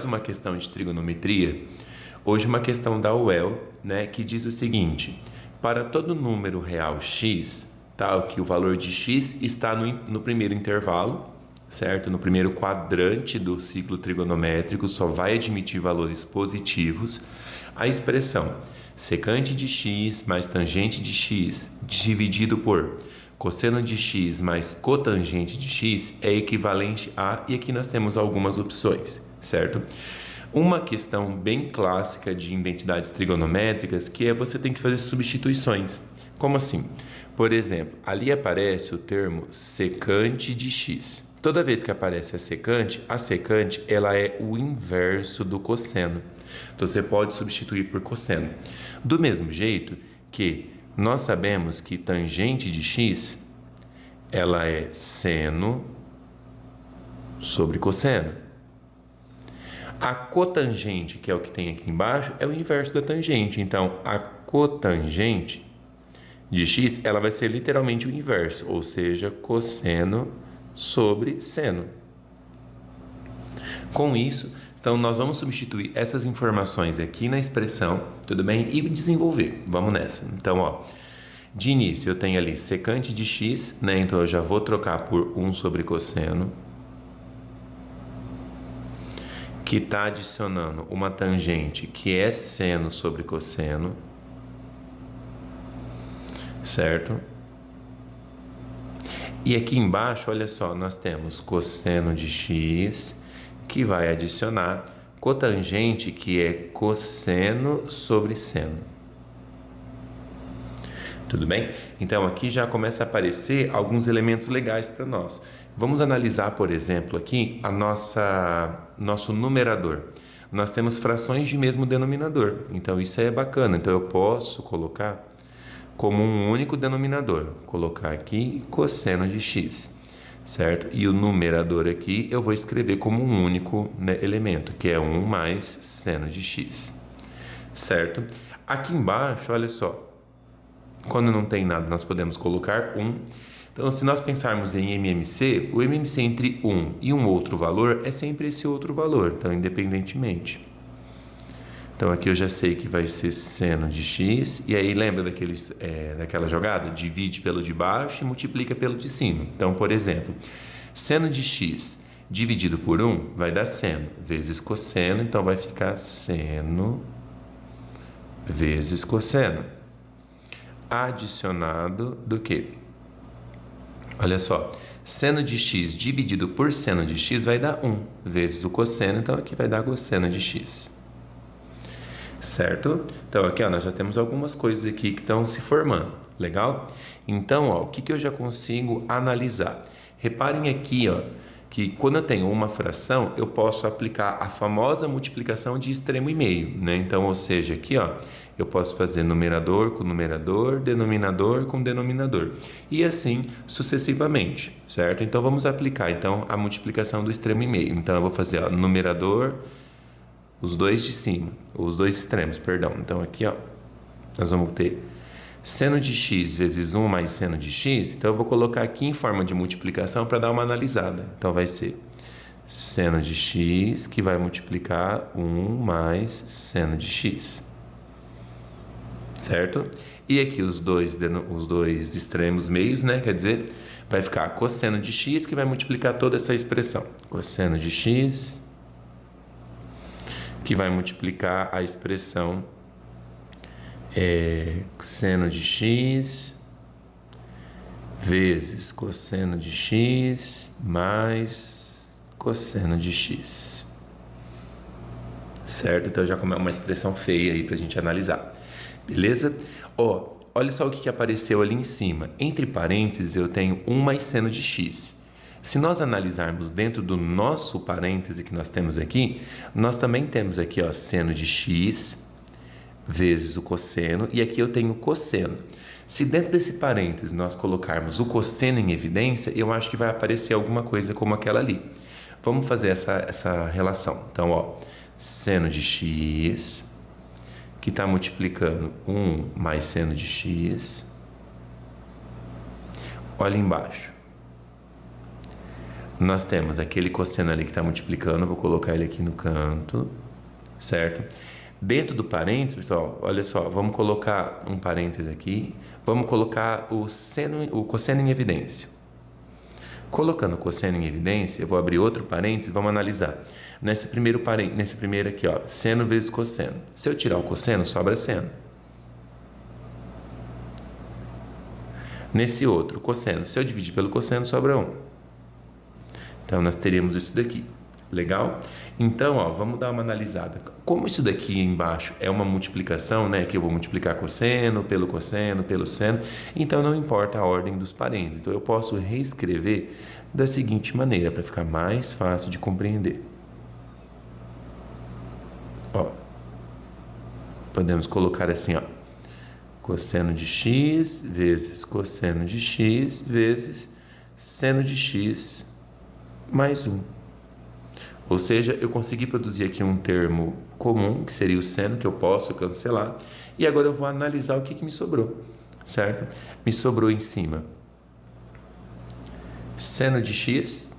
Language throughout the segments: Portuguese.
uma questão de trigonometria. Hoje uma questão da UEL, né, que diz o seguinte: para todo número real x, tal que o valor de x está no primeiro intervalo, certo? No primeiro quadrante do ciclo trigonométrico, só vai admitir valores positivos. A expressão secante de x mais tangente de x dividido por cosseno de x mais cotangente de x é equivalente a... E aqui nós temos algumas opções, certo? Uma questão bem clássica de identidades trigonométricas que é você tem que fazer substituições. Como assim? Por exemplo, ali aparece o termo secante de x. Toda vez que aparece a secante ela é o inverso do cosseno. Então você pode substituir por cosseno. Do mesmo jeito que nós sabemos que tangente de x ela é seno sobre cosseno. A cotangente, que é o que tem aqui embaixo, é o inverso da tangente. Então, a cotangente de x, ela vai ser literalmente o inverso, ou seja, cosseno sobre seno. Com isso, então, nós vamos substituir essas informações aqui na expressão, tudo bem? E desenvolver. Vamos nessa. Então, ó, de início eu tenho ali secante de x, né? Então, eu já vou trocar por 1 sobre cosseno, que está adicionando uma tangente que é seno sobre cosseno, certo? E aqui embaixo, olha só, nós temos cosseno de x, que vai adicionar cotangente, que é cosseno sobre seno. Tudo bem? Então, aqui já começa a aparecer alguns elementos legais para nós. Vamos analisar, por exemplo, aqui nosso numerador. Nós temos frações de mesmo denominador, então isso aí é bacana. Então, eu posso colocar como um único denominador. Colocar aqui cosseno de x, certo? E o numerador aqui eu vou escrever como um único, né, elemento, que é 1 mais seno de x, certo? Aqui embaixo, olha só, quando não tem nada, nós podemos colocar 1. Então, se nós pensarmos em MMC, o MMC entre 1 e um outro valor é sempre esse outro valor, então, independentemente. Então, aqui eu já sei que vai ser seno de x, e aí lembra daquela jogada? Divide pelo de baixo e multiplica pelo de cima. Então, por exemplo, seno de x dividido por 1 vai dar seno vezes cosseno, então vai ficar seno vezes cosseno. Adicionado do quê? Olha só, seno de x dividido por seno de x vai dar 1 vezes o cosseno, então aqui vai dar cosseno de x. Certo? Então aqui, ó, nós já temos algumas coisas aqui que estão se formando, legal? Então, ó, o que eu já consigo analisar? Reparem aqui, ó, que quando eu tenho uma fração, eu posso aplicar a famosa multiplicação de extremo e meio, né? Então, ou seja, aqui, ó, eu posso fazer numerador com numerador, denominador com denominador, e assim sucessivamente, certo? Então, vamos aplicar, então, a multiplicação do extremo e meio. Então, eu vou fazer, ó, numerador, os dois de cima, os dois extremos, perdão. Então, aqui, ó, nós vamos ter seno de x vezes 1 mais seno de x. Então, eu vou colocar aqui em forma de multiplicação para dar uma analisada. Então, vai ser seno de x, que vai multiplicar 1 mais seno de x. Certo? E aqui os dois extremos meios, né? Quer dizer, vai ficar cosseno de x, que vai multiplicar toda essa expressão. Cosseno de x, que vai multiplicar a expressão seno de x vezes cosseno de x mais cosseno de x. Certo? Então já é uma expressão feia aí para a gente analisar. Beleza? Ó, olha só o que apareceu ali em cima. Entre parênteses eu tenho 1 mais seno de x. Se nós analisarmos dentro do nosso parêntese que nós temos aqui, nós também temos aqui, ó, seno de x vezes o cosseno, e aqui eu tenho cosseno. Se dentro desse parêntese nós colocarmos o cosseno em evidência, eu acho que vai aparecer alguma coisa como aquela ali. Vamos fazer essa relação. Então, ó, seno de x, que está multiplicando 1 mais seno de x. Olha embaixo. Nós temos aquele cosseno ali que está multiplicando, eu vou colocar ele aqui no canto, certo? Dentro do parênteses, pessoal, olha só, vamos colocar um parênteses aqui, vamos colocar o cosseno em evidência. Colocando o cosseno em evidência, eu vou abrir outro parênteses, vamos analisar. Nesse primeiro aqui, ó, seno vezes cosseno. Se eu tirar o cosseno, sobra seno. Nesse outro, cosseno. Se eu dividir pelo cosseno, sobra 1. Então, nós teríamos isso daqui. Legal? Então, ó, vamos dar uma analisada. Como isso daqui embaixo é uma multiplicação, né? Que eu vou multiplicar cosseno, pelo seno. Então, não importa a ordem dos parênteses. Então, eu posso reescrever da seguinte maneira, para ficar mais fácil de compreender. Ó, podemos colocar assim, ó. Cosseno de x vezes cosseno de x vezes seno de x mais 1. Ou seja, eu consegui produzir aqui um termo comum, que seria o seno, que eu posso cancelar. E agora eu vou analisar o que me sobrou, certo? Me sobrou em cima seno de x,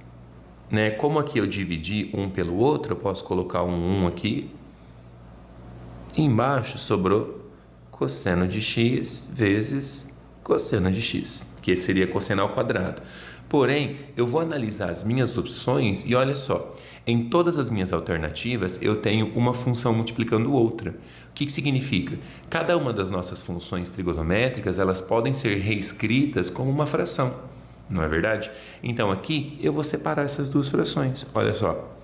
né? Como aqui eu dividi um pelo outro, eu posso colocar um 1 aqui. E embaixo sobrou cosseno de x vezes cosseno de x, que seria cosseno ao quadrado. Porém, eu vou analisar as minhas opções e olha só, em todas as minhas alternativas eu tenho uma função multiplicando outra. O que significa? Cada uma das nossas funções trigonométricas, elas podem ser reescritas como uma fração, não é verdade? Então aqui eu vou separar essas duas frações. Olha só,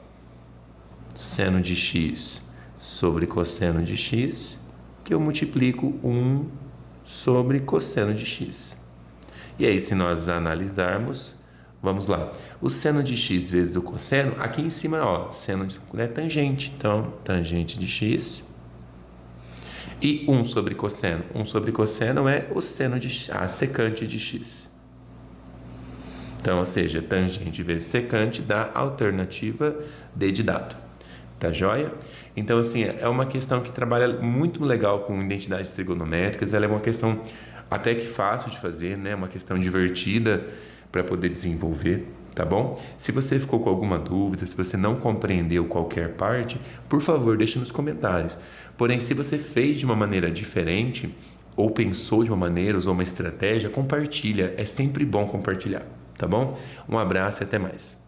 seno de x sobre cosseno de x, que eu multiplico 1 sobre cosseno de x. E aí, se nós analisarmos, vamos lá. O seno de x vezes o cosseno, aqui em cima, ó, seno é tangente. Então, tangente de x. E 1 sobre cosseno. 1 sobre cosseno é o seno de a secante de x. Então, ou seja, tangente vezes secante dá alternativa D de dado. Tá joia? Então, assim, é uma questão que trabalha muito legal com identidades trigonométricas. Ela é uma questão até que fácil de fazer, né? Uma questão divertida para poder desenvolver, tá bom? Se você ficou com alguma dúvida, se você não compreendeu qualquer parte, por favor, deixe nos comentários. Porém, se você fez de uma maneira diferente, ou pensou de uma maneira, usou uma estratégia, compartilha. É sempre bom compartilhar, tá bom? Um abraço e até mais.